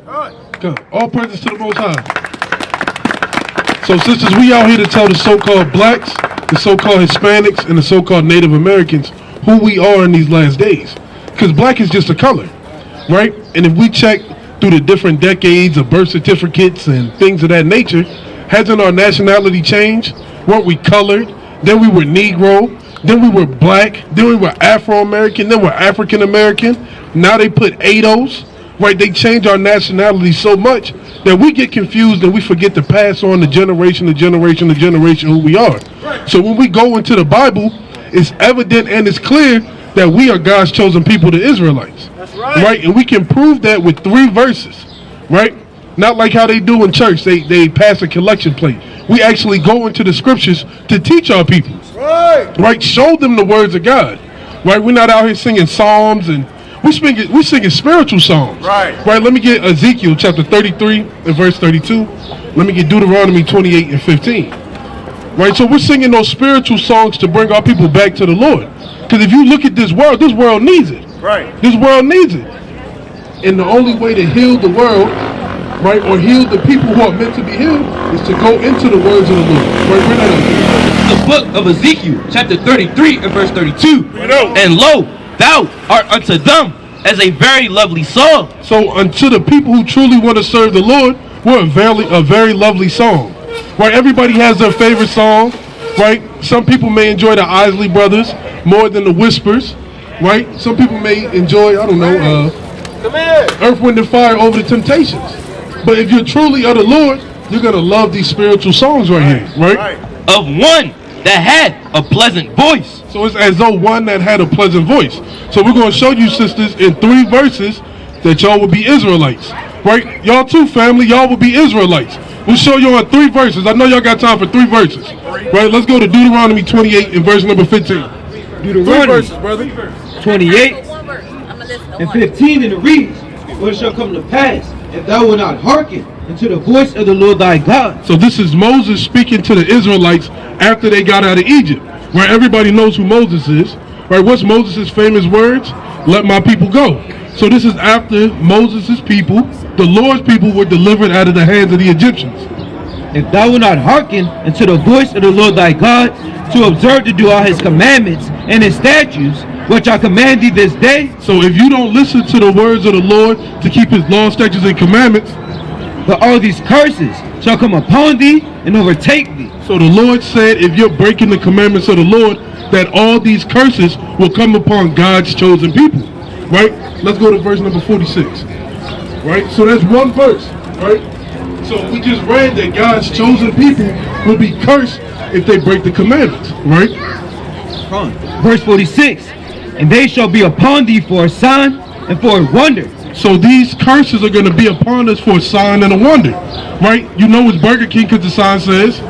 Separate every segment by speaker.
Speaker 1: God. All praises to the Most High. So, sisters, we out here to tell the so-called blacks, the so-called Hispanics, and the so-called Native Americans who we are in these last days. Because black is just a color, right? And if we check through the different decades of birth certificates and things of that nature, hasn't our nationality changed? Weren't we colored? Then we were Negro. Then we were black. Then we were Afro-American. Then we're African-American. Now they put ADOS, right? They change our nationality so much that we get confused and we forget to pass on the generation to generation to generation who we are. Right. So when we go into the Bible, it's evident and it's clear that we are God's chosen people, the Israelites. That's right. Right? And we can prove that with 3 verses, right? Not like how they do in church. They pass a collection plate. We actually go into the scriptures to teach our people. Right. Right? Show them the words of God. Right? We're not out here singing psalms and we're singing spiritual songs. Right. Right? Let me get Ezekiel chapter 33 and verse 32. Let me get Deuteronomy 28 and 15. Right? So we're singing those spiritual songs to bring our people back to the Lord. Because if you look at this world needs it. Right. This world needs it. And the only way to heal the world, right, or heal the people who are meant to be healed, is to go into the words of the Lord. Right? We're not
Speaker 2: the book of Ezekiel, chapter 33 and verse 32. And lo, thou art unto them as a very lovely song.
Speaker 1: So unto the people who truly want to serve the Lord, we're a very lovely song. Right? Everybody has their favorite song. Right? Some people may enjoy the Isley Brothers more than the Whispers. Right? Some people may enjoy, I don't know, Earth, Wind, and Fire over the Temptations. But if you're truly of the Lord, you're going to love these spiritual songs right here. Right?
Speaker 2: Of one that had a pleasant voice.
Speaker 1: So it's as though one that had a pleasant voice. So we're going to show you, sisters, in 3 verses that y'all will be Israelites. Right? Y'all too, family. Y'all will be Israelites. We'll show you on 3 verses. I know y'all got time for 3 verses. Right? Let's go to Deuteronomy 28 and verse number 15.
Speaker 3: Deuteronomy
Speaker 1: 3 verses, brother.
Speaker 3: 28 and 15, and it reads, "For it shall come to pass, if thou wilt not hearken unto the voice of the Lord thy God."
Speaker 1: So this is Moses speaking to the Israelites after they got out of Egypt. Right? Everybody knows who Moses is. Right? What's Moses' famous words? Let my people go. So this is after Moses' people, the Lord's people, were delivered out of the hands of the Egyptians.
Speaker 3: If thou wilt not hearken unto the voice of the Lord thy God, to observe to do all his commandments and his statutes, which I command thee this day.
Speaker 1: So if you don't listen to the words of the Lord to keep his law, statutes, and commandments,
Speaker 3: but all these curses shall come upon thee and overtake thee.
Speaker 1: So the Lord said, if you're breaking the commandments of the Lord, that all these curses will come upon God's chosen people. Right? Let's go to verse number 46. Right? So that's 1 verse. Right? So we just read that God's chosen people will be cursed if they break the commandments. Right?
Speaker 3: Verse 46. And they shall be upon thee for a sign and for a wonder.
Speaker 1: So these curses are going to be upon us for a sign and a wonder. Right? You know it's Burger King because the sign says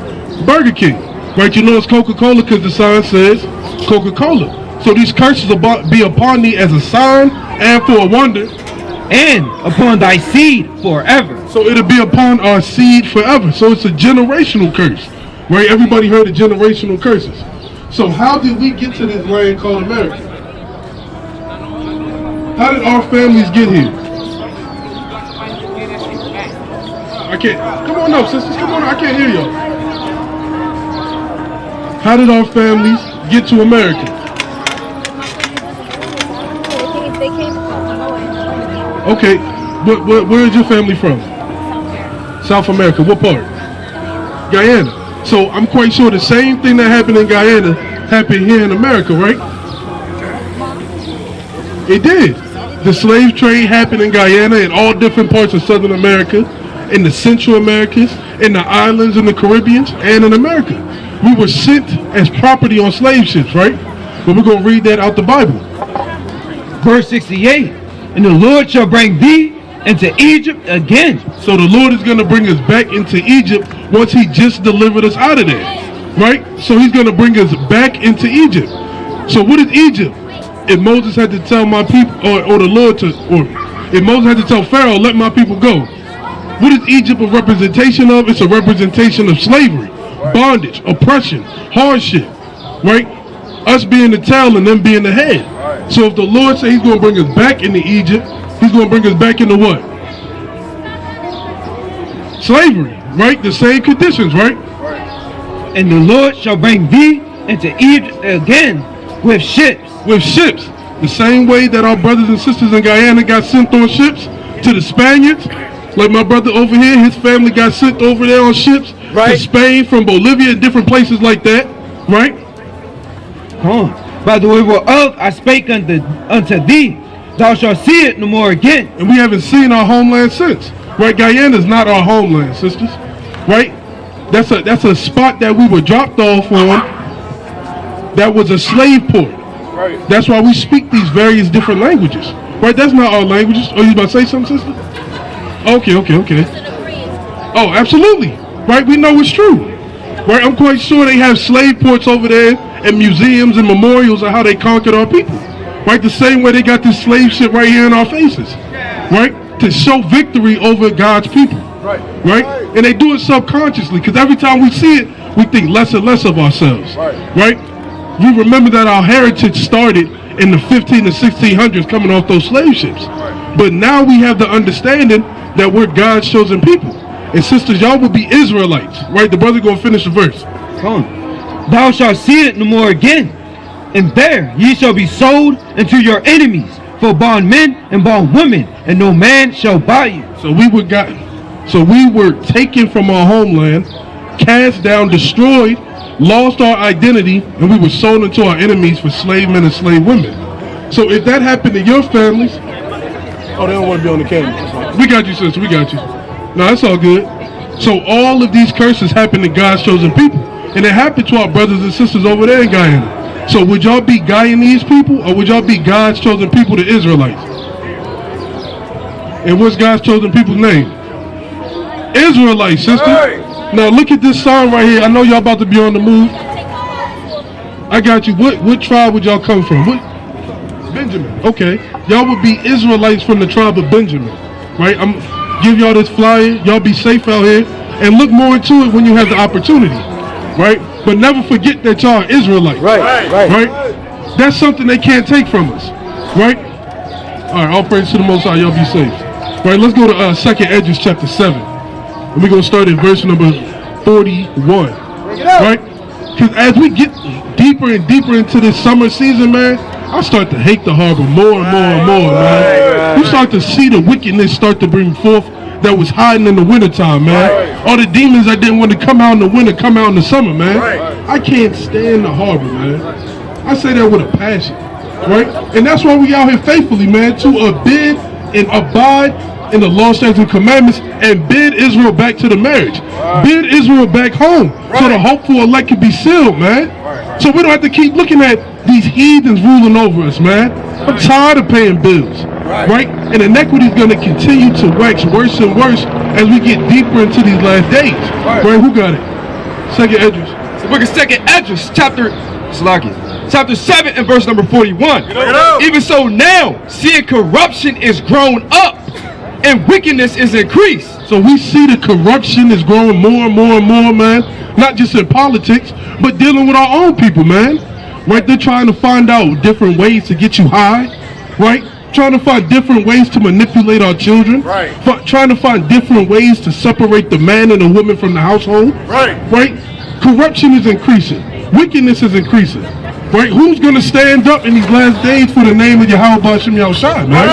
Speaker 1: Burger King. Right? You know it's Coca-Cola because the sign says Coca-Cola. So these curses will be upon thee as a sign and for a wonder.
Speaker 3: And upon thy seed forever.
Speaker 1: So it'll be upon our seed forever. So it's a generational curse. Right? Everybody heard of generational curses. So how did we get to this land called America? How did our families get here? I can't. Come on up, sisters. Come on up. I can't hear y'all. How did our families get to America? Okay. Where is your family from? South America. What part? Guyana. So I'm quite sure the same thing that happened in Guyana happened here in America, right? It did. The slave trade happened in Guyana and all different parts of Southern America, in the Central Americas, in the islands, in the Caribbeans, and in America. We were sent as property on slave ships, right? But we're going to read that out the Bible.
Speaker 3: Verse 68. And the Lord shall bring thee into Egypt again.
Speaker 1: So the Lord is going to bring us back into Egypt once he just delivered us out of there, right? So he's going to bring us back into Egypt. So what is Egypt? If Moses had to tell my people, or the Lord to, or if Moses had to tell Pharaoh, let my people go. What is Egypt a representation of? It's a representation of slavery, bondage, oppression, hardship, right? Us being the tail and them being the head. So if the Lord says he's going to bring us back into Egypt, he's going to bring us back into what? Slavery, right? The same conditions, right?
Speaker 3: And the Lord shall bring thee into Egypt again with ships.
Speaker 1: With ships. The same way that our brothers and sisters in Guyana got sent on ships to the Spaniards. Like my brother over here, his family got sent over there on ships to Spain from Bolivia and different places like that, right?
Speaker 3: Come on. By the way whereof I spake unto thee, thou shalt see it no more again.
Speaker 1: And we haven't seen our homeland since. Right? Guyana is not our homeland, sisters. Right? That's a spot that we were dropped off on that was a slave port. Right. That's why we speak these various different languages. Right? That's not our languages. Oh, you about to say something, sister? Okay. Oh, absolutely. Right? We know it's true. Right? I'm quite sure they have slave ports over there and museums and memorials of how they conquered our people. Right? The same way they got this slave ship right here in our faces. Right? To show victory over God's people. Right? And they do it subconsciously because every time we see it, we think less and less of ourselves. Right? We remember that our heritage started in the 15 and 1600s coming off those slave ships. But now we have the understanding that we're God's chosen people. And sisters, y'all will be Israelites. Right? The brother gonna finish the verse.
Speaker 3: Come on. Thou shalt see it no more again. And there ye shall be sold unto your enemies for bondmen and bondwomen, and no man shall buy you.
Speaker 1: So we were taken from our homeland, cast down, destroyed, lost our identity, and we were sold into our enemies for slave men and slave women. So if that happened to your families, oh, they don't want to be on the camera. We got you, sister. We got you. No, that's all good. So all of these curses happened to God's chosen people, and it happened to our brothers and sisters over there in Guyana. So would y'all be Guyanese people, or would y'all be God's chosen people, the Israelites? And what's God's chosen people's name? Israelites, sister. Now look at this sign right here. I know y'all about to be on the move. I got you. What tribe would y'all come from? Benjamin. Okay. Y'all would be Israelites from the tribe of Benjamin. Right? I'm give y'all this flyer. Y'all be safe out here. And look more into it when you have the opportunity. Right? But never forget that y'all are Israelites. Right? That's something they can't take from us. Right? Alright, all praise to the Most High. Y'all be safe. Right, let's go to 2nd Esdras chapter 7. And we're going to start in verse number 41. Right? Because as we get deeper and deeper into this summer season, man, I start to hate the harbor more and more and more, man. You start to see the wickedness start to bring forth that was hiding in the wintertime, man. All the demons that didn't want to come out in the winter come out in the summer, man. I can't stand the harbor, man. I say that with a passion, right? And that's why we out here faithfully, man, to bid and abide in the law, statutes, and commandments, and bid Israel back to the marriage. Bid Israel back home so the hope for elect can be sealed, man. So we don't have to keep looking at these heathens ruling over us, man. I'm tired of paying bills, right? And inequity is going to continue to wax worse and worse as we get deeper into these last days. Right? Who got it? 2nd Esdras.
Speaker 4: The book of 2nd Esdras, chapter 7 and verse number 41. Even so now, seeing corruption is grown up and wickedness is increased.
Speaker 1: So we see the corruption is growing more and more and more, man. Not just in politics, but dealing with our own people, man. Right? They're trying to find out different ways to get you high. Right? Trying to find different ways to manipulate our children. Trying to find different ways to separate the man and the woman from the household. Right? Corruption is increasing. Wickedness is increasing. Right? Who's going to stand up in these last days for the name of Yahweh B'Shem Yahushua, man?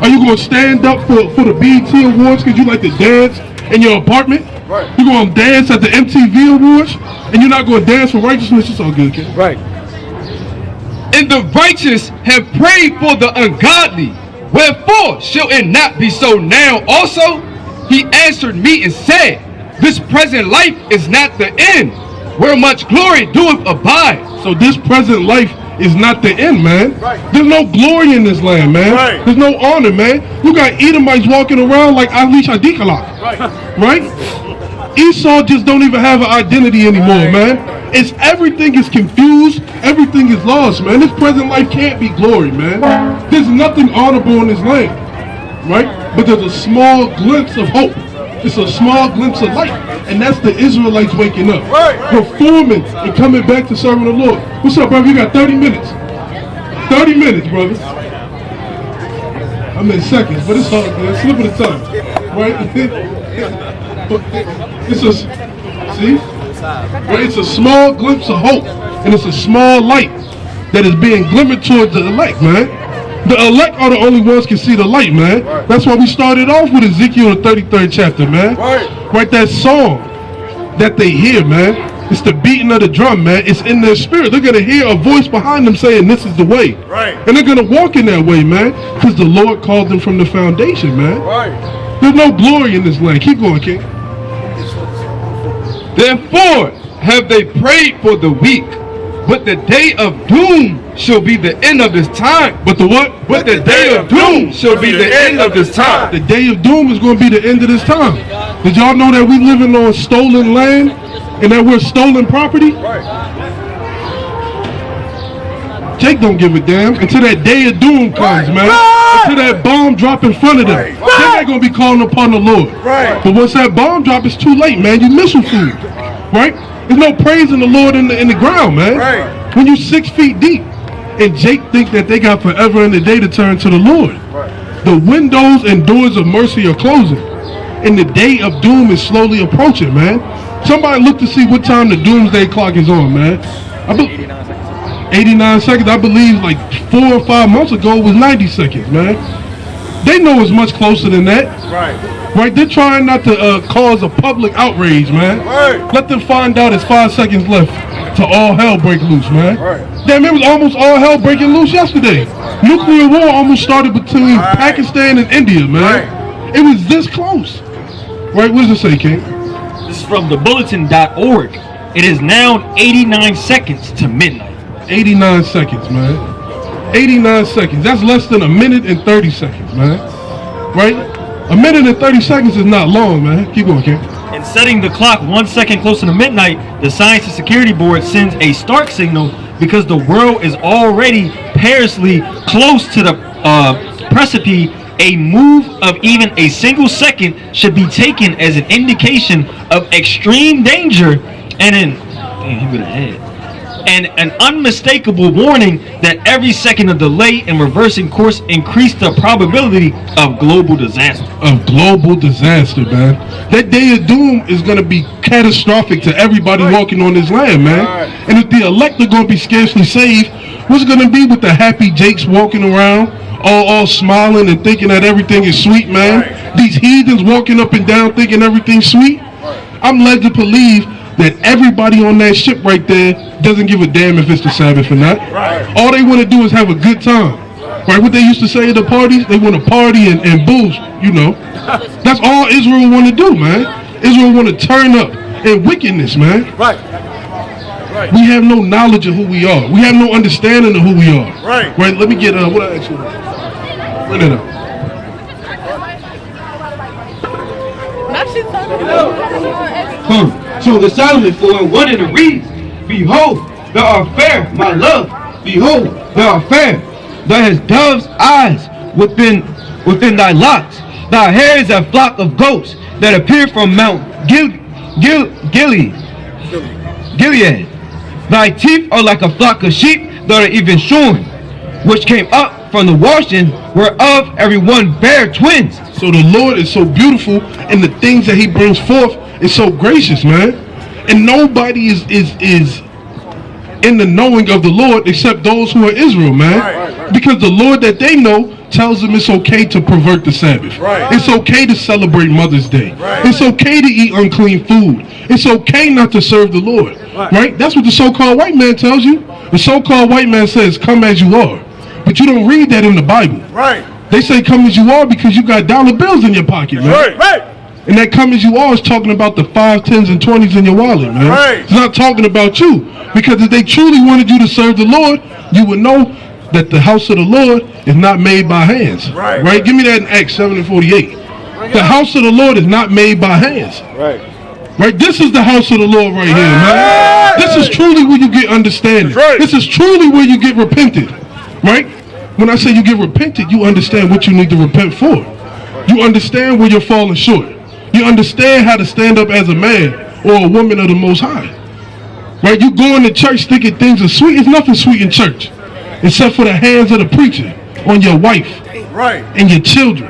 Speaker 1: Are you going to stand up for the BET Awards because you like to dance in your apartment? You're going to dance at the MTV Awards? And you're not going to dance for righteousness? It's all good, kid.
Speaker 4: And the righteous have prayed for the ungodly. Wherefore shall it not be so now also? He answered me and said, this present life is not the end, where much glory doeth abide.
Speaker 1: So this present life is not the end, man. There's no glory in this land, man. There's no honor, man. You got Edomites walking around like Ali Shadikalak. Right? Esau just don't even have an identity anymore, man. It's everything is confused, everything is lost, man. This present life can't be glory, man. There's nothing honorable in this land, right? But there's a small glimpse of hope. It's a small glimpse of light, and that's the Israelites waking up, performing and coming back to serving the Lord. What's up, brother? You got 30 minutes. 30 minutes, brother. I'm in seconds, but it's all good. Slip of the tongue, right? But it's a, see? Right? It's a small glimpse of hope. And it's a small light that is being glimmered towards the elect, man. The elect are the only ones can see the light, man. Right. That's why we started off with Ezekiel, the 33rd chapter, man. Right, that song that they hear, man. It's the beating of the drum, man. It's in their spirit. They're going to hear a voice behind them saying, this is the way. Right. And they're going to walk in that way, man. Because the Lord called them from the foundation, man. Right. There's no glory in this land. Keep going, King.
Speaker 4: Therefore have they prayed for the weak, but the day of doom shall be the end of this time.
Speaker 1: But the what?
Speaker 4: But the day of doom shall be the end of this time.
Speaker 1: The day of doom is going to be the end of this time. Did y'all know that we living on stolen land and that we're stolen property? Right. Jake don't give a damn until that day of doom comes, man. Right. Until that bomb drop in front of them. Right. Then they're going to be calling upon the Lord. Right. But once that bomb drop, it's too late, man. You missile food. Right? There's no praising the Lord in the ground, man. Right. When you 6 feet deep, and Jake think that they got forever in the day to turn to the Lord. Right. The windows and doors of mercy are closing, and the day of doom is slowly approaching, man. Somebody look to see what time the doomsday clock is on, man. 89 seconds. I believe like 4 or 5 months ago it was 90 seconds, man. They know it's much closer than that. Right. Right, they're trying not to cause a public outrage, man. Right. Let them find out it's 5 seconds left to all hell break loose, man. Right. Damn, it was almost all hell breaking loose yesterday. Nuclear war almost started between Pakistan and India, man. Right. It was this close. Right, what does it say, King?
Speaker 5: This is from thebulletin.org. It is now 89 seconds to midnight.
Speaker 1: 89 seconds, man. 89 seconds. That's less than a minute and 30 seconds, man. Right? A minute and 30 seconds is not long, man. Keep going, King.
Speaker 5: And setting the clock 1 second closer to midnight, the Science and Security Board sends a stark signal because the world is already perilously close to the precipice. A move of even a single second should be taken as an indication of extreme danger and an unmistakable warning that every second of delay in reversing course increase the probability of global disaster.
Speaker 1: Man. That day of doom is going to be catastrophic to everybody walking on this land, man. And if the elect are going to be scarcely saved, what's going to be with the happy Jakes walking around, all smiling and thinking that everything is sweet, man? These heathens walking up and down thinking everything's sweet? I'm led to believe that everybody on that ship right there doesn't give a damn if it's the Sabbath or not. Right. All they want to do is have a good time. Right? What they used to say at the parties, they want to party and booze, you know. That's all Israel want to do, man. Israel want to turn up in wickedness, man. Right. We have no knowledge of who we are. We have no understanding of who we are. Right. Let me get what I actually bring it up.
Speaker 3: So the silent for one in the reeds, behold, thou art fair, my love. Behold, thou art fair. Thou hast dove's eyes within thy locks. Thy hair is a flock of goats that appear from Mount Gilead. Thy teeth are like a flock of sheep that are even shorn, which came up from the washing, whereof every one bare twins.
Speaker 1: So the Lord is so beautiful, and the things that he brings forth is so gracious, man. And nobody is in the knowing of the Lord except those who are Israel, man. Right. Because the Lord that they know tells them it's okay to pervert the Sabbath. Right. It's okay to celebrate Mother's Day. Right. It's okay to eat unclean food. It's okay not to serve the Lord. Right? That's what the so-called white man tells you. The so-called white man says, come as you are. But you don't read that in the Bible. Right. They say come as you are because you got dollar bills in your pocket, man. Right. And that come as you are is talking about the 5, 10s, and 20s in your wallet, man. Right. It's not talking about you. Because if they truly wanted you to serve the Lord, you would know that the house of the Lord is not made by hands. Right? Give me that in Acts 7:48. The house of the Lord is not made by hands. Right? This is the house of the Lord right here, man. This is truly where you get understanding. This is truly where you get repented. Right? When I say you get repented, you understand what you need to repent for. You understand where you're falling short. You understand how to stand up as a man or a woman of the Most High. Right? You going to church thinking things are sweet. There's nothing sweet in church except for the hands of the preacher on your wife and your children.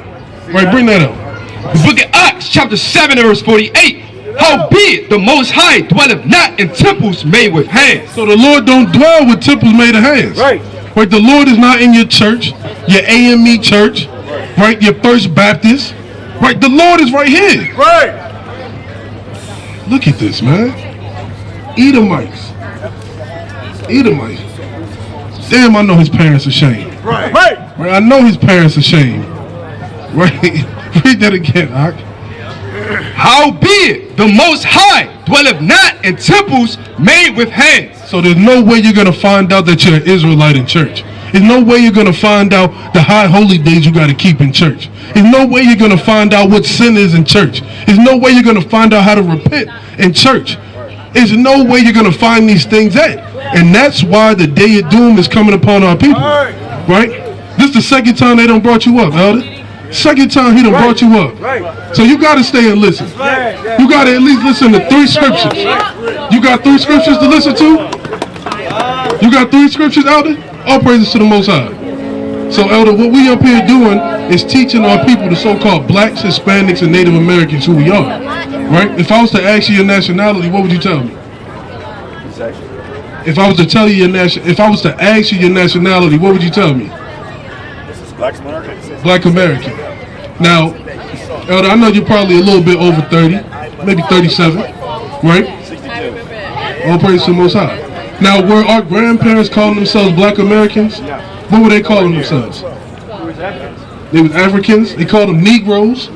Speaker 1: Right? Bring that up.
Speaker 4: The book of Acts, chapter 7 and verse 48. Howbeit the Most High dwelleth not in temples made with hands.
Speaker 1: So the Lord don't dwell with temples made of hands.
Speaker 6: Right.
Speaker 1: Right. The Lord is not in your church, your AME church, right? Your First Baptist. Right. The Lord is right here.
Speaker 6: Right.
Speaker 1: Look at this, man. Edomites. Damn, I know his parents are ashamed.
Speaker 6: Right.
Speaker 1: Right. I know his parents are ashamed. Right. Read that again, Ak.
Speaker 4: Howbeit the Most High dwelleth not in temples made with hands.
Speaker 1: So there's no way you're going to find out that you're an Israelite in church. There's no way you're going to find out the high holy days you got to keep in church. There's no way you're going to find out what sin is in church. There's no way you're going to find out how to repent in church. There's no way you're going to find these things at. And that's why the day of doom is coming upon our people. Right? This is the second time they done brought you up, Elder. Second time he done brought you up. So you got to stay and listen. You got to at least listen to 3 scriptures. You got 3 scriptures to listen to? You got 3 scriptures, Elder? All praises to the Most High. So, Elder, what we up here doing is teaching our people, the so-called blacks, Hispanics, and Native Americans, who we are. Right? If I was to ask you your nationality, what would you tell me? If I was to tell you if I was to ask you your nationality, what would you tell me?
Speaker 6: Black American.
Speaker 1: Black American. Now, Elder, I know you're probably a little bit over 30, maybe 37, right? 62. All praise to the Most High. Now, were our grandparents calling themselves Black Americans? What were they calling themselves? They was Africans. They called them Negroes.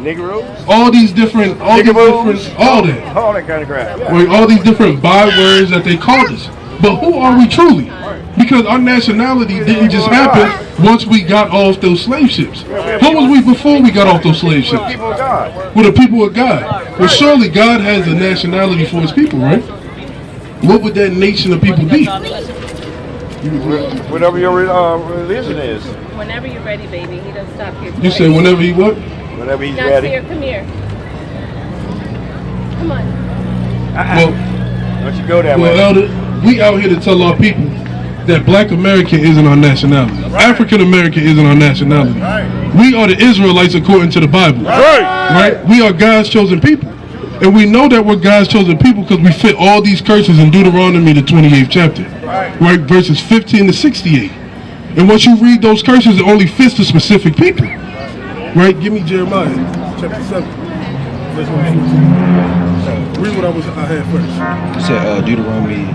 Speaker 1: All these different, all that
Speaker 6: kind of crap.
Speaker 1: Right, all these different bywords that they called us. But who are we truly? Because our nationality didn't just happen once we got off those slave ships. Who was we before we got off those slave ships? We're the people of God. Well, surely God has a nationality for his people, right? What would that nation of people be?
Speaker 6: Whatever your religion is.
Speaker 7: Whenever you're ready, baby. He doesn't stop here.
Speaker 1: You say whenever he what?
Speaker 6: Whenever he's
Speaker 7: Not
Speaker 6: ready.
Speaker 7: here. Come here. Come on.
Speaker 1: Well,
Speaker 6: don't you go that
Speaker 1: well,
Speaker 6: way.
Speaker 1: Elder, we out here to tell our people that Black American isn't our nationality. African American isn't our nationality. We are the Israelites according to the Bible. Right? We are God's chosen people. And we know that we're God's chosen people because we fit all these curses in Deuteronomy, the 28th chapter. Right? Verses 15 to 68. And once you read those curses, it only fits to specific people. Right? Give me Jeremiah chapter 7. Verse 114. Read what I had first.
Speaker 3: You said Deuteronomy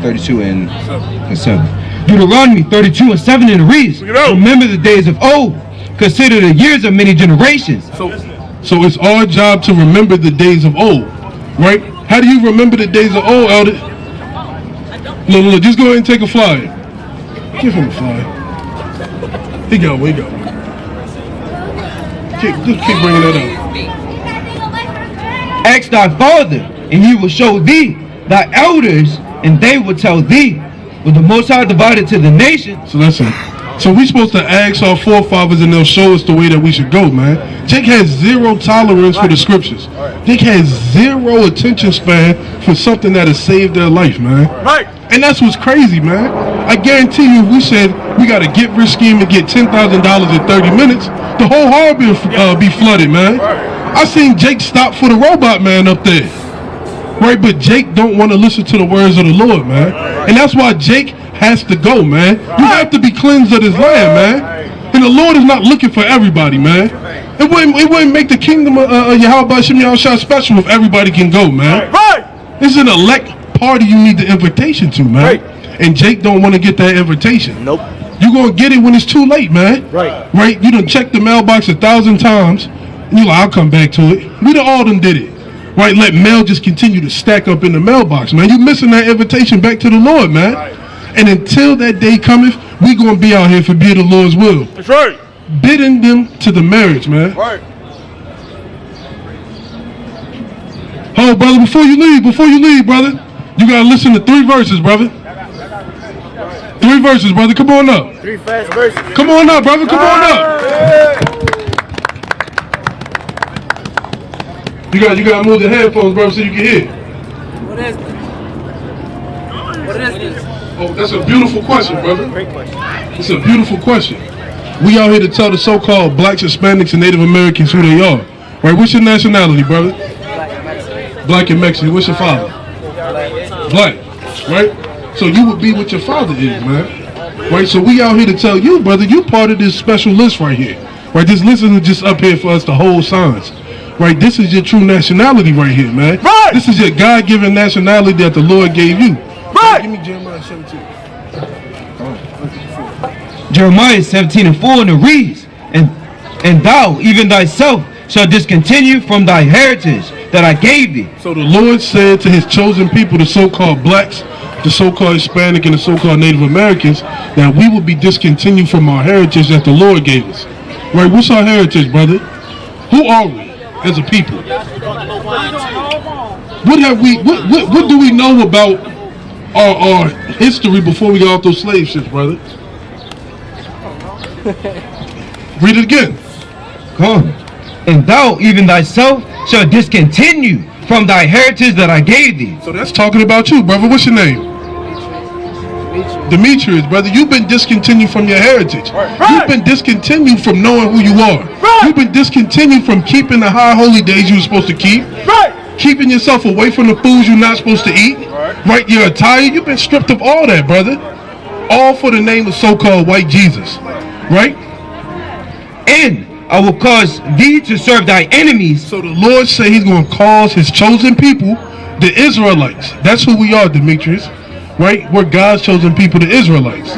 Speaker 3: 32 and 7. Deuteronomy 32 and 7 and it reads, remember the days of old, consider the years of many generations.
Speaker 1: So it's our job to remember the days of old, right? How do you remember the days of old, Elder? Look, just go ahead and take a flyer. Give him a flyer. He got one, Just keep bringing that up.
Speaker 3: Ask thy father, and he will show thee thy elders, and they will tell thee. When the Most High divided to the nations.
Speaker 1: So listen. So we supposed to ask our forefathers and they'll show us the way that we should go, man. Jake has zero tolerance for the scriptures. Jake has zero attention span for something that has saved their life, man. And that's what's crazy, man. I guarantee you, if we said we got a get rich scheme and get $10,000 in 30 minutes, the whole harbor be flooded, man. I seen Jake stop for the robot man up there. Right, but Jake don't want to listen to the words of the Lord, man. And that's why Jake has to go, man. You have to be cleansed of this land, man. And the Lord is not looking for everybody, man. It wouldn't make the kingdom of Yahweh Shem Yahushua special if everybody can go, man. This is an elect party you need the invitation to, man. And Jake don't want to get that invitation.
Speaker 6: Nope.
Speaker 1: You're going to get it when it's too late, man. Right? You done checked the mailbox 1,000 times. And you're like, I'll come back to it. We all done did it. Right, let mail just continue to stack up in the mailbox, man. You missing that invitation back to the Lord, man. And until that day cometh, we gonna be out here for be the Lord's will.
Speaker 6: That's right.
Speaker 1: Bidding them to the marriage, man. Oh, brother, before you leave, brother, you gotta listen to 3 verses, brother. 3 verses, brother. Come on up.
Speaker 6: 3 fast verses.
Speaker 1: Come on up, brother. Come on up. You gotta move the headphones, brother, so you can hear.
Speaker 8: What is this? What is this?
Speaker 1: Oh, that's a beautiful question, brother.
Speaker 6: Great question.
Speaker 1: It's a beautiful question. We out here to tell the so-called blacks, Hispanics, and Native Americans who they are. Right? What's your nationality, brother? Black and Mexican. What's your father? Black. Right? So you would be what your father is, man. Right? So we out here to tell you, brother, you part of this special list right here. Right? This list isn't just up here for us to hold signs. Right? This is your true nationality right here, man.
Speaker 6: Right.
Speaker 1: This is your God-given nationality that the Lord gave you. Right. Give me Jeremiah 17.
Speaker 3: Jeremiah 17:4, and it reads, and thou, even thyself, shall discontinue from thy heritage that I gave thee.
Speaker 1: So the Lord said to his chosen people, the so-called blacks, the so-called Hispanic, and the so-called Native Americans, that we will be discontinued from our heritage that the Lord gave us. Right? What's our heritage, brother? Who are we as a people? What have we? What do we know about our history before we got off those slave ships, brother? Read it again.
Speaker 3: Come. And thou, even thyself, shall discontinue from thy heritage that I gave thee.
Speaker 1: So that's talking about you, brother. What's your name? Demetrius, brother. You've been discontinued from your heritage. You've been discontinued from knowing who you are. You've been discontinued from keeping the high holy days you were supposed to keep. Keeping yourself away from the foods you're not supposed to eat. Right? Your attire. You've been stripped of all that, brother. All for the name of so-called white Jesus. Right?
Speaker 3: And I will cause thee to serve thy enemies.
Speaker 1: So the Lord said he's going to cause his chosen people, the Israelites. That's who we are, Demetrius. Right? We're God's chosen people, the Israelites.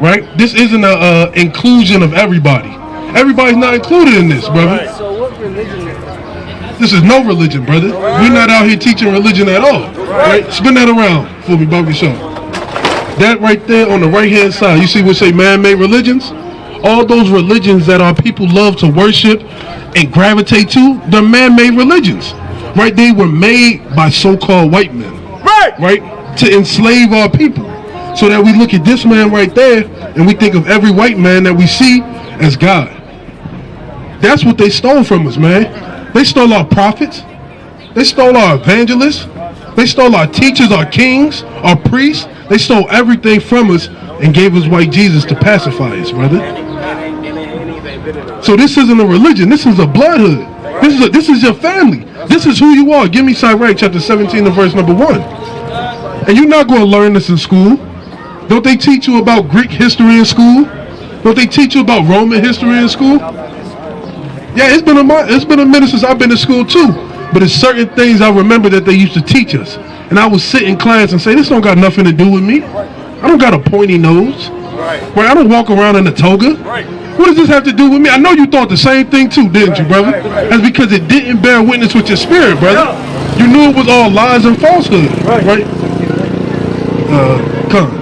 Speaker 1: Right? This isn't a inclusion of everybody. Everybody's not included in this, brother.
Speaker 6: So what religion is this?
Speaker 1: This is no religion, brother. We're not out here teaching religion at all. Right? Spin that around for me, Bobby Shaw. That right there on the right-hand side, you see what say man-made religions? All those religions that our people love to worship and gravitate to, they're man-made religions. Right? They were made by so-called white men. Right? To enslave our people. So that we look at this man right there and we think of every white man that we see as God. That's what they stole from us, man. They stole our prophets. They stole our evangelists. They stole our teachers, our kings, our priests. They stole everything from us and gave us white Jesus to pacify us, brother. So this isn't a religion. This is a bloodhood. This is your family. This is who you are. Give me Sirach chapter 17 and verse number 1. And you're not going to learn this in school. Don't they teach you about Greek history in school? Don't they teach you about Roman history in school? Yeah, it's been a minute since I've been to school too. But there's certain things I remember that they used to teach us. And I would sit in class and say, this don't got nothing to do with me. I don't got a pointy nose. Right? I don't walk around in a toga. What does this have to do with me? I know you thought the same thing too, didn't you, brother? That's because it didn't bear witness with your spirit, brother. You knew it was all lies and falsehood, right? Come.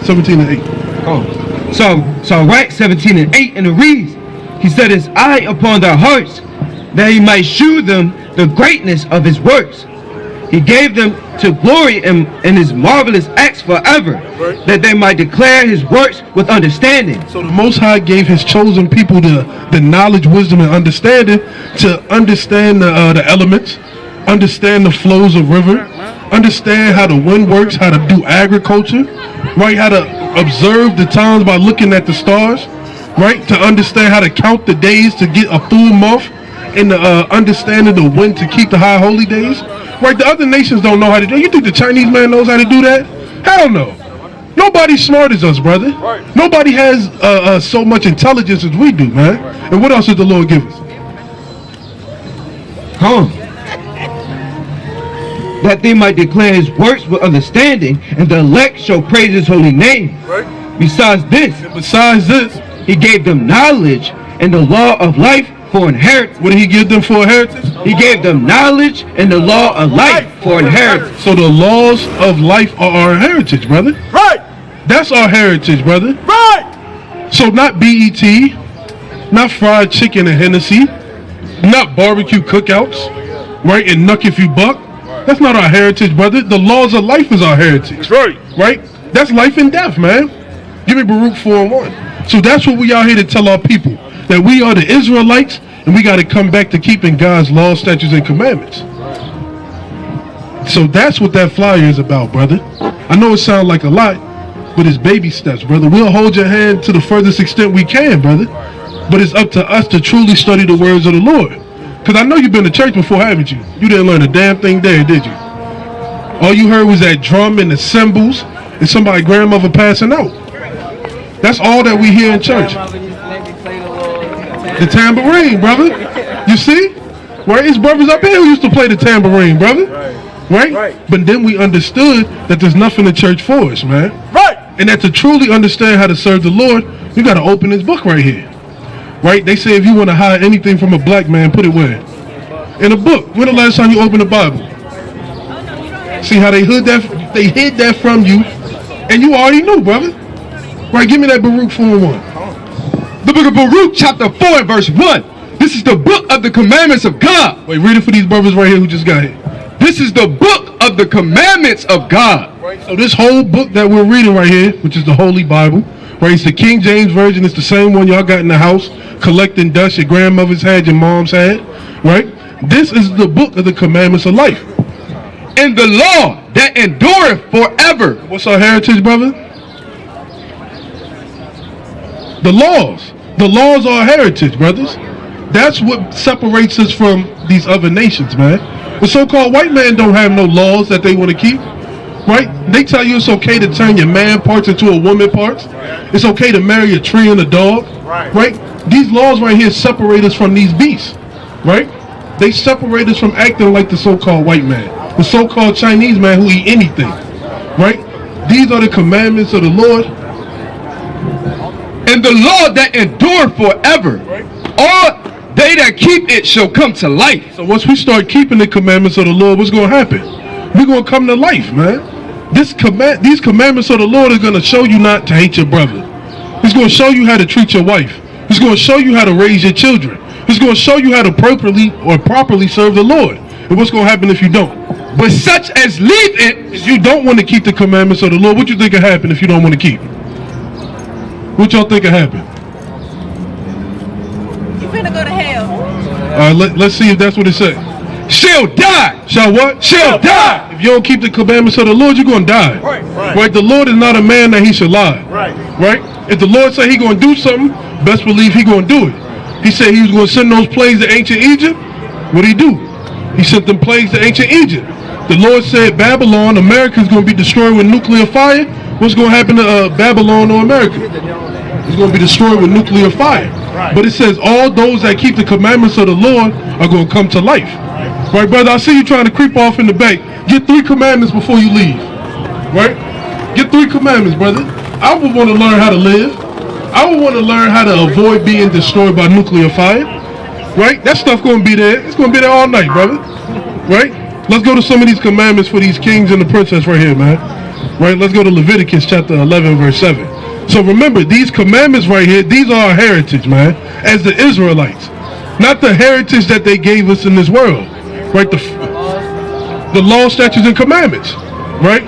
Speaker 1: 17 and 8.
Speaker 3: Oh. So Sirach 17 and 8, and it reads, he set his eye upon their hearts, that he might shew them the greatness of his works. He gave them to glory in his marvelous acts forever, that they might declare his works with understanding.
Speaker 1: So the Most High gave his chosen people the knowledge, wisdom, and understanding to understand the elements, understand the flows of river, understand how the wind works, how to do agriculture, right? How to observe the times by looking at the stars, right? To understand how to count the days to get a full month, and understanding the when to keep the high holy days. Right, the other nations don't know how to do it. You think the Chinese man knows how to do that? Hell no. Nobody's smart as us, brother. Nobody has so much intelligence as we do, man. And what else did the Lord give us?
Speaker 3: That they might declare his works with understanding, and the elect shall praise his holy name. Besides this, he gave them knowledge and the law of life for inheritance.
Speaker 1: What did he give them for inheritance?
Speaker 3: He gave them knowledge and the law of life for inheritance.
Speaker 1: So the laws of life are our heritage, brother. That's our heritage, brother. So not BET, not fried chicken and Hennessy, not barbecue cookouts, right? And Nuck If You Buck. That's not our heritage, brother. The laws of life is our heritage. Right? That's life and death, man. Give me Baruch 4 and 1. So that's what we out here to tell our people. That we are the Israelites, and we got to come back to keeping God's laws, statutes, and commandments. So that's what that flyer is about, brother. I know it sounds like a lot, but it's baby steps, brother. We'll hold your hand to the furthest extent we can, brother. But it's up to us to truly study the words of the Lord. Because I know you've been to church before, haven't you? You didn't learn a damn thing there, did you? All you heard was that drum and the cymbals and somebody grandmother passing out. That's all that we hear in church. The tambourine, brother. You see? Right? It's brothers up here who used to play the tambourine, brother. Right? But then we understood that there's nothing in church for us, man.
Speaker 6: Right.
Speaker 1: And that to truly understand how to serve the Lord, you got to open this book right here. Right? They say if you want to hide anything from a black man, put it where? In a book. When the last time you opened the Bible? See how they hid that from you, and you already knew, brother. Right? Give me that Baruch 4:1.
Speaker 4: The book of Baruch, chapter 4 and verse 1. This is the book of the commandments of God.
Speaker 1: Wait, read it for these brothers right here who just got here.
Speaker 4: This is the book of the commandments of God.
Speaker 1: So this whole book that we're reading right here, which is the Holy Bible, right? It's the King James Version. It's the same one y'all got in the house, collecting dust your grandmother's had, your mom's had, right? This is the book of the commandments of life.
Speaker 4: And the law that endureth forever.
Speaker 1: What's our heritage, brother? The laws. The laws are our heritage, brothers. That's what separates us from these other nations, man. The so-called white man don't have no laws that they want to keep, right? They tell you it's okay to turn your man parts into a woman parts. It's okay to marry a tree and a dog, right? These laws right here separate us from these beasts, right? They separate us from acting like the so-called white man, the so-called Chinese man who eat anything, right? These are the commandments of the Lord.
Speaker 4: And the law that endureth forever. All they that keep it shall come to life.
Speaker 1: So once we start keeping the commandments of the Lord, what's going to happen? We're going to come to life, man. These commandments of the Lord are going to show you not to hate your brother. It's going to show you how to treat your wife. It's going to show you how to raise your children. It's going to show you how to properly serve the Lord. And what's going to happen if you don't?
Speaker 4: But such as leave it,
Speaker 1: if you don't want to keep the commandments of the Lord, what you think will happen if you don't want to keep? What y'all think will happen?
Speaker 7: You finna go to hell.
Speaker 1: All right, let's see if that's what it says.
Speaker 4: shall die.
Speaker 1: Shall what?
Speaker 4: Shall die.
Speaker 1: If you don't keep the commandments of the Lord, you're going to die. Right? The Lord is not a man that he should lie. Right? If the Lord say he going to do something, best believe he going to do it. He said he was going to send those plagues to ancient Egypt. What did he do? He sent them plagues to ancient Egypt. The Lord said Babylon, America is going to be destroyed with nuclear fire. What's going to happen to Babylon or America? It's going to be destroyed with nuclear fire. But it says all those that keep the commandments of the Lord are going to come to life. Right, brother? I see you trying to creep off in the back. Get 3 commandments before you leave. Right? Get 3 commandments, brother. I would want to learn how to live. I would want to learn how to avoid being destroyed by nuclear fire. Right? That stuff going to be there. It's going to be there all night, brother. Right? Let's go to some of these commandments for these kings and the princess right here, man. Right? Let's go to Leviticus chapter 11, verse 7. So remember, these commandments right here, these are our heritage, man, as the Israelites. Not the heritage that they gave us in this world. Right? The law, statutes, and commandments. Right?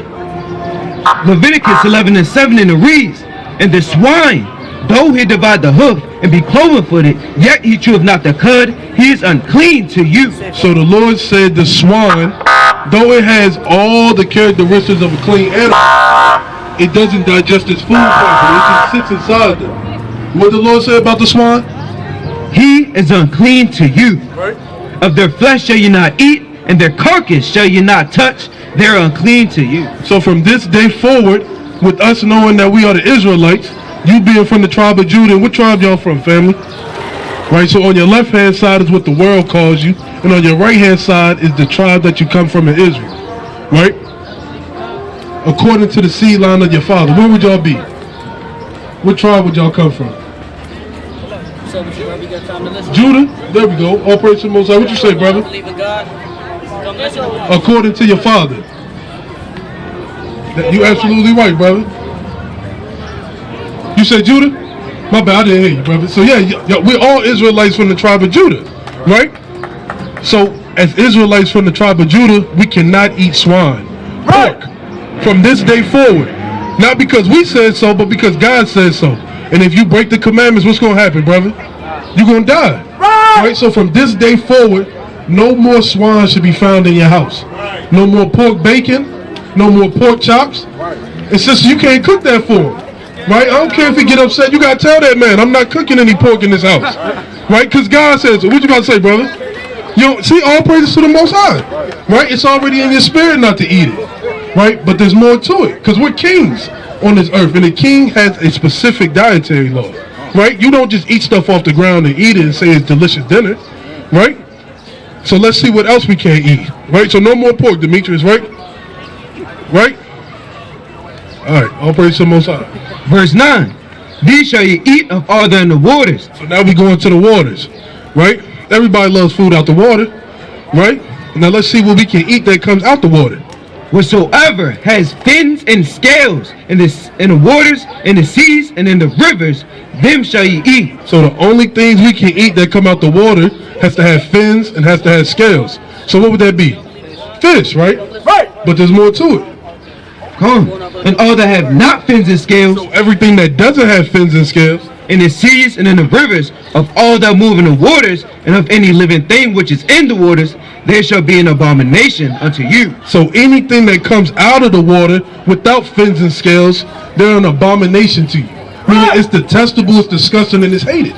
Speaker 3: Leviticus 11 and 7 in the reads, and the swine, though he divide the hoof and be cloven-footed, yet he cheweth not the cud, he is unclean to you.
Speaker 1: So the Lord said the swine, though it has all the characteristics of a clean animal, it doesn't digest its food properly. It just sits inside them. What did the Lord say about the swine?
Speaker 3: He is unclean to you.
Speaker 1: Right.
Speaker 3: Of their flesh shall you not eat, and their carcass shall you not touch. They are unclean to you.
Speaker 1: So from this day forward, with us knowing that we are the Israelites, you being from the tribe of Judah, and what tribe y'all from, family? Right, so on your left-hand side is what the world calls you, and on your right-hand side is the tribe that you come from in Israel. Right? According to the seed line of your father, where would y'all be? What tribe would y'all come from? Judah? There we go. All praise to the Most High. What you say, brother? According to your father. You absolutely right, brother. You said Judah? My bad, I didn't hear you, brother. So yeah, we're all Israelites from the tribe of Judah, right? So as Israelites from the tribe of Judah, we cannot eat swine, pork, from this day forward. Not because we said so, but because God said so. And if you break the commandments, what's going to happen, brother? You're going to die. Right? So from this day forward, no more swine should be found in your house. No more pork bacon. No more pork chops. And sister, you can't cook that for him. Right? I don't care if he get upset. You got to tell that man, I'm not cooking any pork in this house. Right? Because God says it. What you about to say, brother? You see, all praises to the Most High. Right? It's already in your spirit not to eat it. Right? But there's more to it. Because we're kings on this earth. And the king has a specific dietary law. Right? You don't just eat stuff off the ground and eat it and say it's delicious dinner. Right? So let's see what else we can't eat. Right? So no more pork, Demetrius, right? Right? Alright, all praise to the Most High.
Speaker 3: Verse 9. These shall ye eat of all that in the waters.
Speaker 1: So now we go into the waters. Right? Everybody loves food out the water. Right? Now let's see what we can eat that comes out the water.
Speaker 3: Whatsoever has fins and scales in the waters, in the seas, and in the rivers, them shall ye eat.
Speaker 1: So the only things we can eat that come out the water has to have fins and has to have scales. So what would that be? Fish, right?
Speaker 6: Right.
Speaker 1: But there's more to it.
Speaker 3: Come. And all that have not fins and scales,
Speaker 1: So everything that doesn't have fins and scales,
Speaker 3: in the seas and in the rivers, of all that move in the waters, and of any living thing which is in the waters, there shall be an abomination unto you.
Speaker 1: so anything that comes out of the water without fins and scales, they're an abomination to you. Meaning it's detestable, it's disgusting, and it's hated.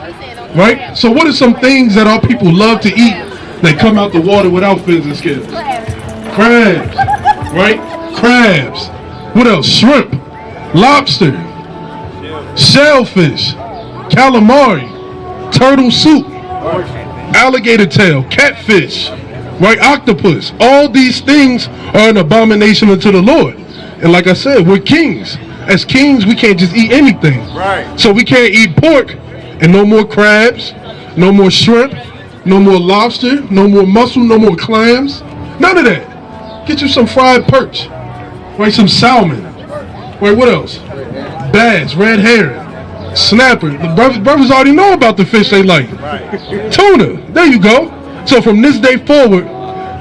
Speaker 1: Right? So what are some things that our people love to eat that come out the water without fins and scales? Crabs. Right? Crabs. What else? Shrimp. Lobster. Shellfish. Calamari. Turtle soup. Alligator tail. Catfish. Right? Octopus. All these things are an abomination unto the Lord. And like I said, we're kings. As kings, we can't just eat anything.
Speaker 6: Right.
Speaker 1: So we can't eat pork and no more crabs, no more shrimp, no more lobster, no more mussel, no more clams. None of that. Get you some fried perch. Right? Some salmon. Right? What else? Bass, red herring, snapper. The brothers already know about the fish they like.
Speaker 6: Right.
Speaker 1: Tuna. There you go. So from this day forward,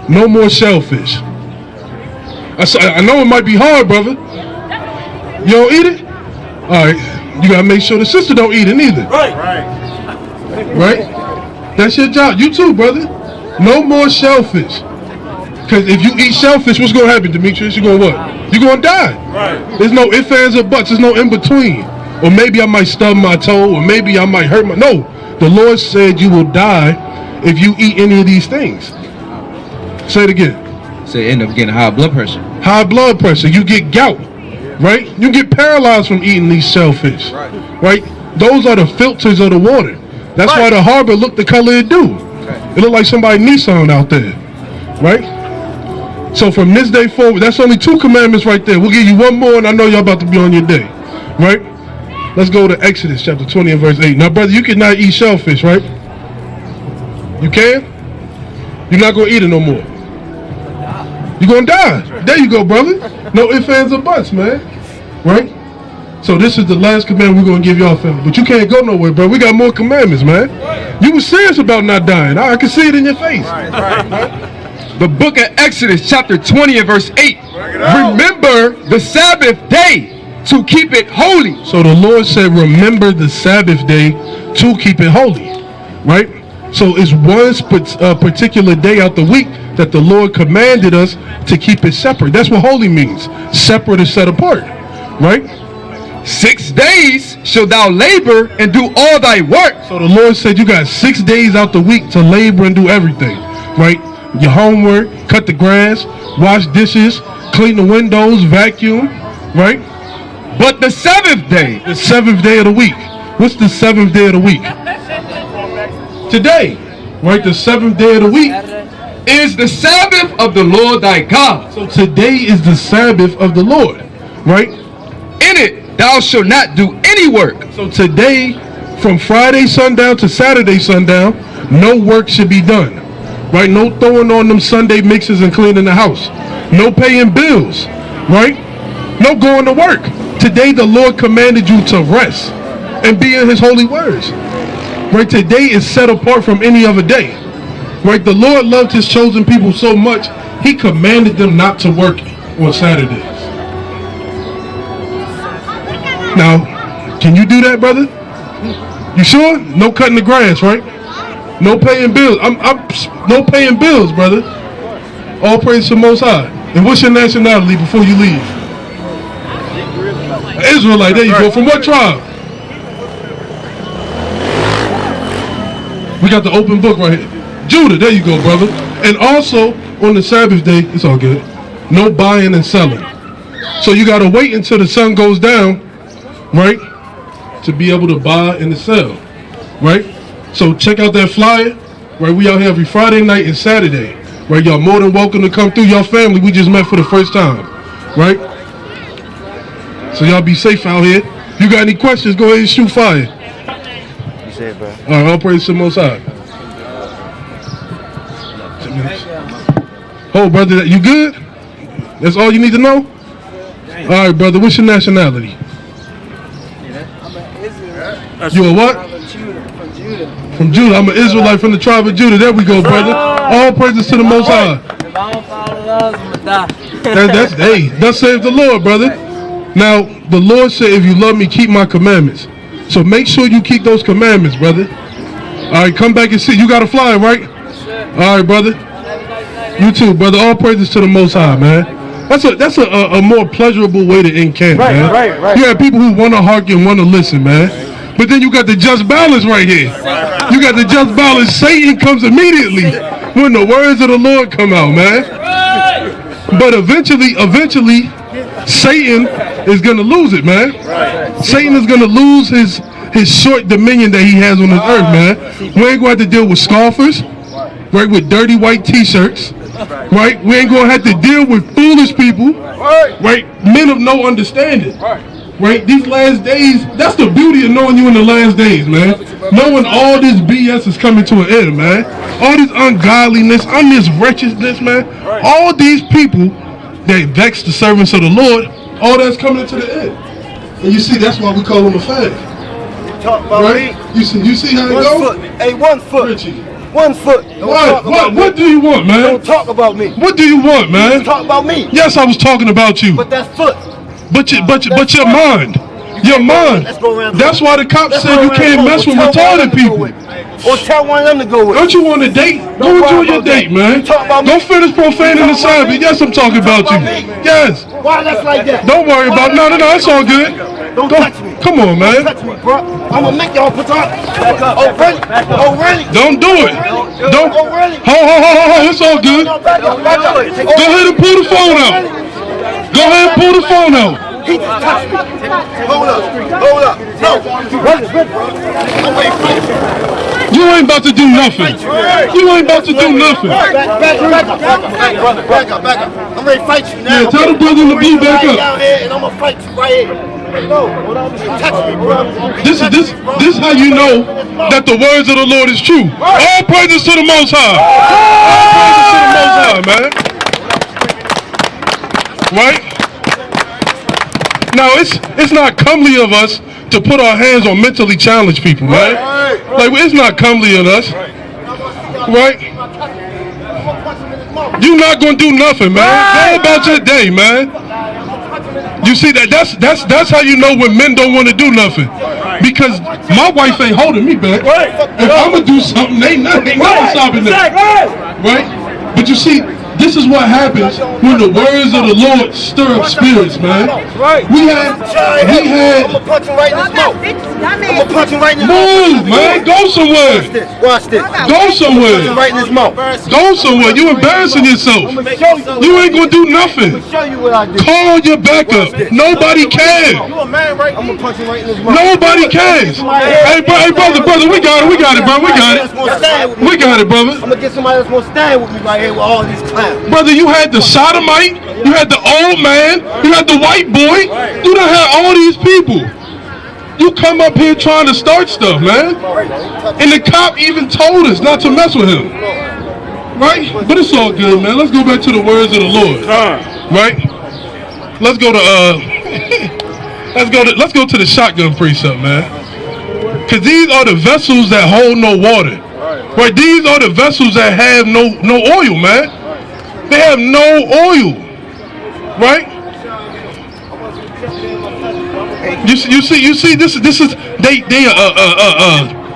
Speaker 1: no more shellfish. I know it might be hard, brother. You don't eat it? Alright. You gotta make sure the sister don't eat it neither.
Speaker 6: Right. Right.
Speaker 1: Right? That's your job. You too, brother. No more shellfish. Because if you eat shellfish, what's gonna happen, Demetrius? You're gonna what? You're gonna die.
Speaker 6: Right.
Speaker 1: There's no ifs, ands, or buts. There's no in between. Or maybe I might stub my toe, or maybe I might hurt my... No. The Lord said you will die if you eat any of these things. Say it again.
Speaker 3: So you end up getting high blood pressure.
Speaker 1: High blood pressure. You get gout. Right? You get paralyzed from eating these shellfish. Right? Those are the filters of the water. That's why the harbor look the color it do. It look like somebody Nissan out there. Right? So from this day forward, that's only 2 commandments right there. We'll give you one more, and I know y'all about to be on your day. Right? Let's go to Exodus chapter 20 and verse 8. Now, brother, you cannot eat shellfish, right? You can? You're not going to eat it no more. You're going to die. There you go, brother. No ifs, ands, or buts, man. Right? So this is the last commandment we're going to give y'all, family. But you can't go nowhere, bro. We got more commandments, man. You were serious about not dying. I can see it in your face.
Speaker 4: The book of Exodus chapter 20 and verse 8. Remember the Sabbath day to keep it holy.
Speaker 1: So the Lord said, remember the Sabbath day to keep it holy. Right? So it's one particular day out the week that the Lord commanded us to keep it separate. That's what holy means. Separate is set apart. Right?
Speaker 4: 6 days shalt thou labor and do all thy work.
Speaker 1: So the Lord said you got 6 days out the week to labor and do everything. Right? Your homework, cut the grass, wash dishes, clean the windows, vacuum. Right?
Speaker 4: But the 7th day,
Speaker 1: The 7th day of the week. What's the 7th day of the week? Today. Right? The 7th day of the week.
Speaker 4: is the Sabbath of the Lord thy God.
Speaker 1: So today is the Sabbath of the Lord. Right?
Speaker 4: In it thou shalt not do any work.
Speaker 1: So today, from Friday sundown to Saturday sundown, no work should be done. Right? No throwing on them Sunday mixes and cleaning the house. No paying bills. Right? No going to work. Today the Lord commanded you to rest and be in his holy words. Right? Today is set apart from any other day. Right? The Lord loved his chosen people so much, he commanded them not to work on Saturdays. Now, can you do that, brother? You sure? No cutting the grass, right? No paying bills. I'm no paying bills, brother. All praise to the Most High. And what's your nationality before you leave? Israelite, there you go. From what tribe? We got the open book right here. Judah, there you go, brother. And also, on the Sabbath day, it's all good, no buying and selling. So you got to wait until the sun goes down, right, to be able to buy and to sell, right? So check out that flyer, right? We out here every Friday night and Saturday, right? Y'all more than welcome to come through. Y'all family, we just met for the first time, right? So y'all be safe out here. You got any questions, go ahead and shoot fire.
Speaker 6: You said, bro.
Speaker 1: All right, all praise to the Most High. 10 minutes. Oh, brother, you good? That's all you need to know? All right, brother, what's your nationality? You a what? From Judah. I'm an Israelite from the tribe of Judah. There we go, brother. All praises to the Most High.
Speaker 8: If I don't follow laws, I'm gonna die.
Speaker 1: Hey, thus saith the Lord, brother. Now, the Lord said, if you love me, keep my commandments. So make sure you keep those commandments, brother. All right, come back and see. You got a flyer, right? All right, brother. You too, brother. All praises to the Most High, man. That's a more pleasurable way to end camp, man. Right. You have people who want to hearken, want to listen, man. But then you got the just balance right here. You got the just balance. Satan comes immediately when the words of the Lord come out, man. But eventually, Satan is going to lose it, man. Satan is going to lose his short dominion that he has on this earth, man. We ain't going to have to deal with scoffers, right, with dirty white t-shirts, right? We ain't going to have to deal with foolish people, right, men of no understanding. Right, these last days, that's the beauty of knowing you in the last days, man. Knowing all this BS is coming to an end, man. All this ungodliness, all this wretchedness, man. All these people that vex the servants of the Lord, all that's coming to the end. And you see, that's why we call them a fad.
Speaker 6: Talk about
Speaker 1: Right?
Speaker 6: me.
Speaker 1: You see how it
Speaker 6: One
Speaker 1: goes?
Speaker 6: foot. Hey, 1 foot.
Speaker 1: Richie.
Speaker 6: 1 foot. Don't talk about me.
Speaker 1: What do you want, man?
Speaker 6: Don't talk about me.
Speaker 1: What do you want, man?
Speaker 6: Talk about me.
Speaker 1: Yes, I was talking about you.
Speaker 6: But that's foot.
Speaker 1: But your mind. Your mind.
Speaker 6: Let's go around.
Speaker 1: That's why the cops
Speaker 6: Let's
Speaker 1: said
Speaker 6: go
Speaker 1: you
Speaker 6: around
Speaker 1: can't
Speaker 6: the
Speaker 1: mess with
Speaker 6: corner. Tell one
Speaker 1: retarded
Speaker 6: of them to go
Speaker 1: people.
Speaker 6: with. Or tell one of them to go with.
Speaker 1: Don't you want to date? Go
Speaker 6: Don't
Speaker 1: enjoy
Speaker 6: worry
Speaker 1: your
Speaker 6: about
Speaker 1: date,
Speaker 6: that.
Speaker 1: man.
Speaker 6: You talk about me.
Speaker 1: Don't finish profaning
Speaker 6: You
Speaker 1: the
Speaker 6: talk about
Speaker 1: Sabbath.
Speaker 6: me.
Speaker 1: Yes, I'm talking about you.
Speaker 6: about me.
Speaker 1: Yes.
Speaker 6: Why that's like that?
Speaker 1: Don't worry about it. No, it's all good.
Speaker 6: Don't touch me.
Speaker 1: Come on,
Speaker 6: Don't
Speaker 1: man.
Speaker 6: touch me, bro. I'm gonna make y'all put on. Oh, really? Oh, really?
Speaker 1: Don't do it. Don't.
Speaker 6: Oh, really?
Speaker 1: Ho. It's all good.
Speaker 6: No, back up, back up.
Speaker 1: Go ahead and pull the phone out. Go ahead and pull the phone out.
Speaker 6: He just touched me. Hold up. No. I'm waiting for you.
Speaker 1: You ain't about to do nothing. You ain't about to do nothing.
Speaker 6: Back up. I'm ready to fight you now.
Speaker 1: Yeah, tell the brother in the blue back up.
Speaker 6: Down here and I'm gonna fight you right here. No, touch me, bro.
Speaker 1: This is how you know that the words of the Lord is true. All praises to the Most High. All praises to the Most High, man. Right? Now it's not comely of us to put our hands on mentally challenged people, man. Like it's not comely of us, right? You're not gonna do nothing, man. Go about your day, man. You see that's how you know when men don't want to do nothing. Because my wife ain't holding me back. If I'm gonna do something, they not stopping that. Right? But you see, this is what happens when the words of the Lord stir up spirits, man. We had.
Speaker 6: I'm gonna punch him right in his mouth. I'm gonna punch him right in his mouth.
Speaker 1: Move, man. Go somewhere.
Speaker 6: Watch this.
Speaker 1: Go
Speaker 6: Punch him
Speaker 1: somewhere.
Speaker 6: right in his mouth.
Speaker 1: Go somewhere. You embarrassing yourself. You ain't gonna do nothing.
Speaker 6: Show you what I do.
Speaker 1: Call your backup. Nobody cares.
Speaker 6: I'm gonna punch him right in his mouth.
Speaker 1: Nobody cares. Hey, brother, we got it, bro. We got it. We got it, brother.
Speaker 6: I'm gonna get somebody that's gonna stand with me right here with all these clowns.
Speaker 1: Brother, you had the sodomite, you had the old man, you had the white boy. You done had all these people. You come up here trying to start stuff, man. And the cop even told us not to mess with him. Right? But it's all good, man. Let's go back to the words of the Lord. Right? Let's go to let's go to the shotgun precept, man. Cause these are the vessels that hold no water. Right? These are the vessels that have no oil, man. They have no oil. Right? You see this is they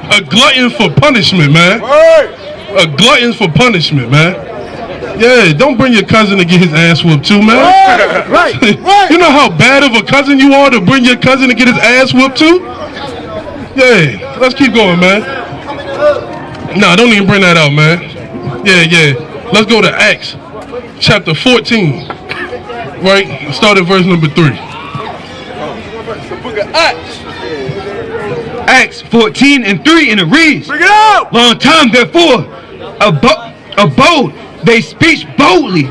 Speaker 1: a glutton for punishment, man. A glutton for punishment, man. Yeah, don't bring your cousin to get his ass whooped too, man.
Speaker 6: Right.
Speaker 1: You know how bad of a cousin you are to bring your cousin to get his ass whooped too? Yeah, let's keep going, man. Nah, don't even bring that out, man. Yeah. Let's go to Acts chapter 14. Right? Start at verse number 3.
Speaker 3: Acts 14 and 3, and it reads,
Speaker 6: Bring it out.
Speaker 3: long time therefore abode they speak boldly.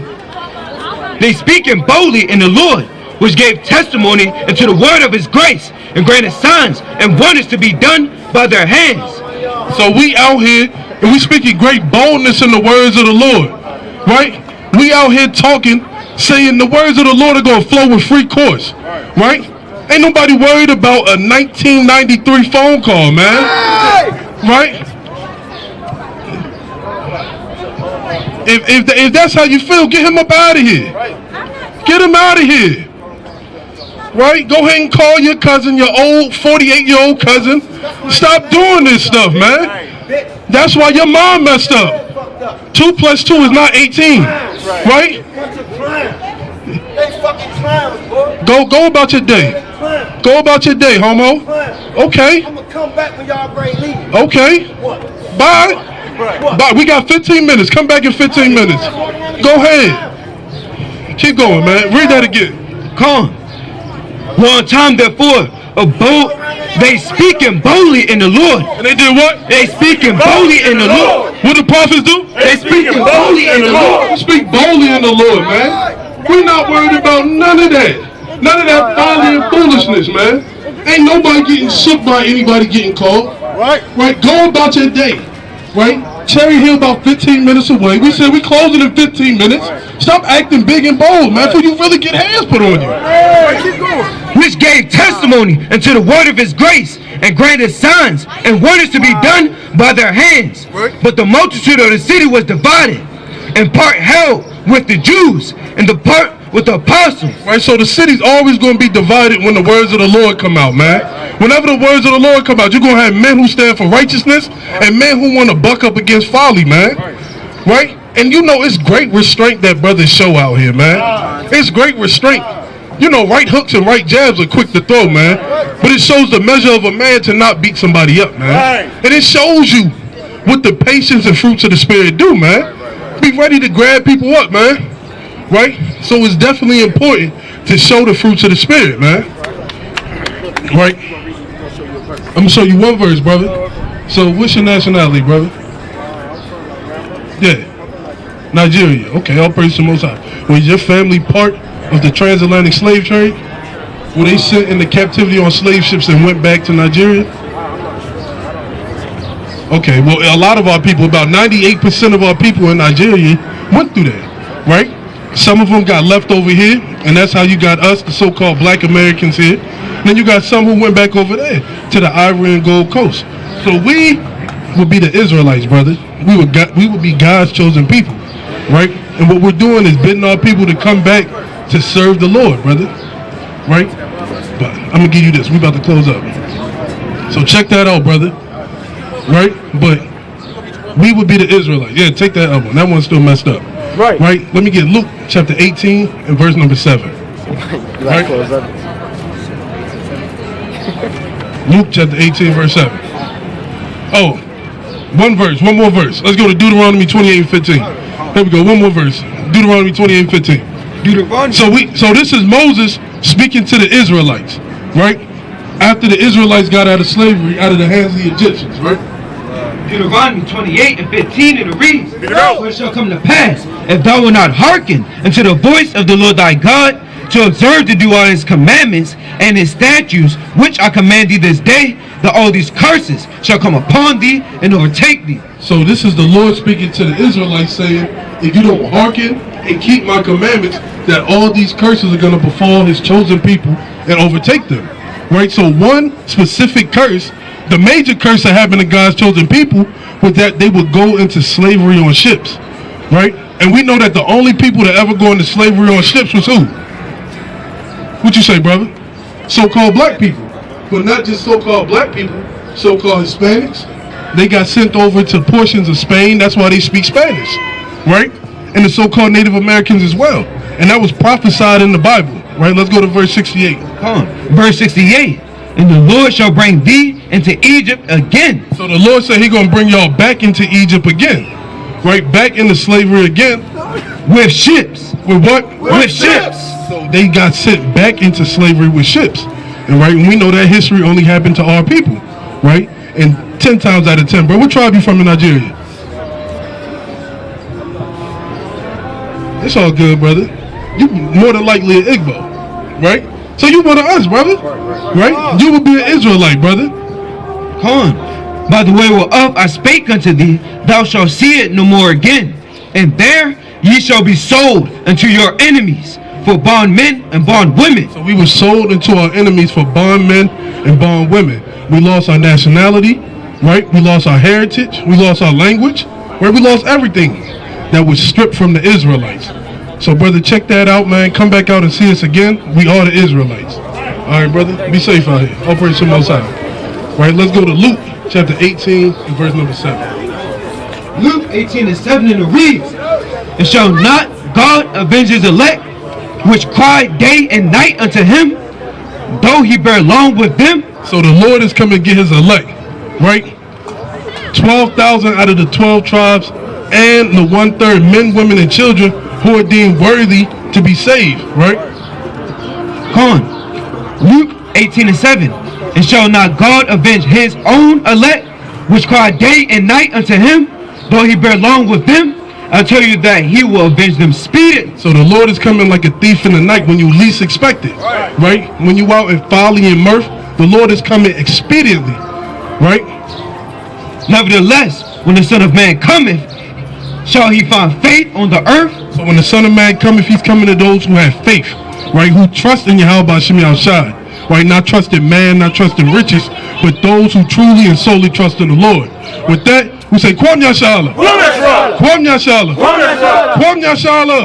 Speaker 3: They speaking boldly in the Lord, which gave testimony unto the word of his grace, and granted signs and wonders to be done by their hands.
Speaker 1: So we out here and we speaking great boldness in the words of the Lord. Right? We out here talking, saying the words of the Lord are going to flow with free course. Right? Ain't nobody worried about a 1993 phone call, man. Right? If that's how you feel, get him up out of here. Get him out of here. Right? Go ahead and call your cousin, your old 48-year-old cousin. Stop doing this stuff, man. That's why your mom messed up. 2 + 2 is not 18. Right? Go about your day. Go about your day, homo. Okay.
Speaker 6: I'm gonna come back when y'all grade leave.
Speaker 1: Okay. Bye. Bye. We got 15 minutes. Come back in 15 minutes. Go ahead. Keep going, man. Read that again.
Speaker 3: Come. Long time therefore abode they speaking boldly in the Lord.
Speaker 1: And they did what?
Speaker 3: They speaking boldly in the Lord.
Speaker 1: What the prophets do?
Speaker 3: They speaking boldly in the Lord.
Speaker 1: We speak boldly in the Lord, man. We're not worried about none of that. None of that folly and foolishness, man. Ain't nobody getting shook by anybody getting called. Right? Go about your day. Right? Cherry Hill about 15 minutes away. We said we closing in 15 minutes. Stop acting big and bold, man, before you really get hands put on you.
Speaker 6: Keep going.
Speaker 3: Which gave testimony unto the word of his grace, and granted signs and wonders to be done by their hands. But the multitude of the city was divided, and part held with the Jews, and the part with the apostles.
Speaker 1: Right, so the city's always going to be divided when the words of the Lord come out, man. Whenever the words of the Lord come out, you're going to have men who stand for righteousness and men who want to buck up against folly, man. Right? And you know, it's great restraint that brothers show out here, man. It's great restraint. You know, right hooks and right jabs are quick to throw, man. But it shows the measure of a man to not beat somebody up, man. And it shows you what the patience and fruits of the Spirit do, man. Be ready to grab people up, man. Right? So it's definitely important to show the fruits of the Spirit, man. Right? I'm going to show you one verse, brother. So what's your nationality, brother? Yeah. Nigeria. Okay, all praise to the Most High. Was your family part of the transatlantic slave trade? Were they sent into captivity on slave ships and went back to Nigeria? Okay, well, a lot of our people, about 98% of our people in Nigeria went through that, right? Some of them got left over here, and that's how you got us, the so-called black Americans here. Then you got some who went back over there to the Ivory and Gold Coast. So we would be the Israelites, brother. We would be God's chosen people, right? And what we're doing is bidding our people to come back to serve the Lord, brother, right? But I'm going to give you this. We about to close up. So check that out, brother, right? But we would be the Israelites. Yeah, take that up one. That one's still messed up. Right. Let me get Luke chapter 18 and verse number 7. Right? Luke chapter 18 verse 7. Oh, one more verse. Let's go to Deuteronomy 28 and 15. There we go, one more verse. Deuteronomy 28 and 15.
Speaker 3: Deuteronomy.
Speaker 1: So this is Moses speaking to the Israelites, right? After the Israelites got out of slavery, out of the hands of the Egyptians, right?
Speaker 3: Deuteronomy 28 and 15, and it reads, "What shall come to pass, if thou wilt not hearken unto the voice of the Lord thy God, to observe to do all his commandments and his statutes, which I command thee this day, that all these curses shall come upon thee and overtake thee."
Speaker 1: So this is the Lord speaking to the Israelites saying, if you don't hearken and keep my commandments, that all these curses are going to befall his chosen people and overtake them, right? So one specific curse, the major curse that happened to God's chosen people, was that they would go into slavery on ships, right? And we know that the only people that ever go into slavery on ships was who? What you say, brother? So-called black people. But not just so-called black people, so-called Hispanics. They got sent over to portions of Spain. That's why they speak Spanish, right? and the so-called Native Americans as well. And that was prophesied in the Bible, right? Let's go to verse 68.
Speaker 3: Verse 68. And the Lord shall bring thee into Egypt again.
Speaker 1: So the Lord said He gonna bring y'all back into Egypt again, right? Back into slavery again.
Speaker 3: With ships.
Speaker 1: With what?
Speaker 3: With ships.
Speaker 1: So they got sent back into slavery with ships, and right? And we know that history only happened to our people, right? And 10 times out of 10, bro. What tribe you from in Nigeria? It's all good, brother. You more than likely an Igbo, right? So you one of us, brother, right? You will be an Israelite, brother.
Speaker 3: By the way whereof I spake unto thee, thou shalt see it no more again. And there ye shall be sold unto your enemies for bondmen and bondwomen.
Speaker 1: So we were sold into our enemies for bondmen and bondwomen. We lost our nationality, right? We lost our heritage. We lost our language, right? We lost everything that was stripped from the Israelites. So, brother, check that out, man. Come back out and see us again. We are the Israelites. All right, brother. Be safe out here. All praise to the Most High. Right, let's go to Luke chapter 18 and verse number 7.
Speaker 3: Luke 18 and 7 in the reads, and shall not God avenge his elect, which cry day and night unto him, though he bear long with them?
Speaker 1: So the Lord is coming to get his elect, right? 12,000 out of the 12 tribes, and the 1/3 men, women, and children who are deemed worthy to be saved, right?
Speaker 3: Luke 18 and 7. And shall not God avenge his own elect, which cry day and night unto him, though he bear long with them? I tell you that he will avenge them speedily.
Speaker 1: So the Lord is coming like a thief in the night when you least expect it, right? When you out in folly and mirth, the Lord is coming expediently, right?
Speaker 3: Nevertheless, when the Son of Man cometh, shall he find faith on the earth?
Speaker 1: So when the Son of Man cometh, he's coming to those who have faith, right? Who trust in Yahweh Shemi Al-Shai, right? Not trust in man, not trust in riches, but those who truly and solely trust in the Lord. With that, we say, Kwam Yashala. Kwam Yashala. Kwam Yashala.